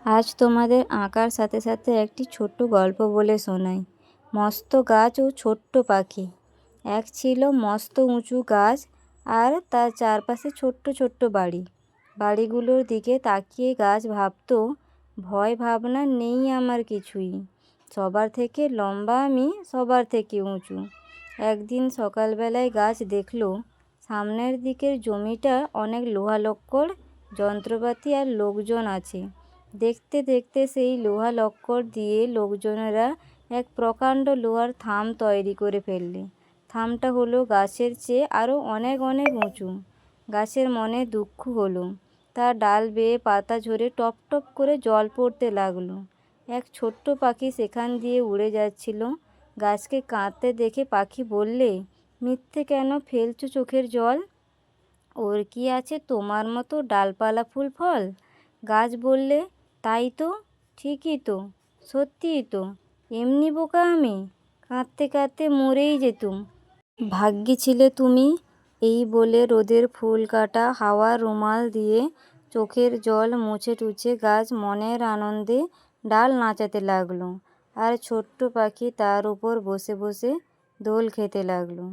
আজ তোমাদের আঁকার সাথে সাথে একটি ছোট্ট গল্প বলে শোনাই। মস্ত গাছ ও ছোট্ট পাখি। এক ছিল মস্ত উঁচু গাছ, আর তার চারপাশে ছোট্ট ছোট্ট বাড়ি। বাড়িগুলোর দিকে তাকিয়ে গাছ ভাবতো, ভয় ভাবনা নেই আমার কিছুই। সবার থেকে লম্বা আমি, সবার থেকে উঁচু। একদিন সকালবেলায় গাছ দেখলো সামনের দিকের জমিটা অনেক লোহা লক্কর, যন্ত্রপাতি আর লোকজন আছে। দেখতে দেখতে সেই লোহা লক্কর দিয়ে লোকজনেরা এক প্রকাণ্ড লোহার থাম তৈরি করে ফেললে। থামটা হলো গাছের চেয়ে আরও অনেক অনেক উঁচু। গাছের মনে দুঃখ হলো, তার ডাল বেয়ে পাতা ঝরে টপ টপ করে জল পড়তে লাগলো। এক ছোট্ট পাখি সেখান দিয়ে উড়ে যাচ্ছিল। গাছকে কাঁদতে দেখে পাখি বললে, মিথ্যে কেন ফেলছো চোখের জল? ওর কি আছে তোমার মতো ডালপালা ফুল ফল? গাছ বললে, তাই তো, ঠিকই তো, সত্যিই তো, এমনি বোকা আমি, কাঁদতে কাঁদতে মরেই যেতুম। ভাগ্যি ছিলে তুমি। এই বলে রোদের ফুল কাটা হাওয়ার রুমাল দিয়ে চোখের জল মুছে টুছে গাছ মনের আনন্দে ডাল নাচাতে লাগলো, আর ছোট্ট পাখি তার উপর বসে বসে দোল খেতে লাগলো।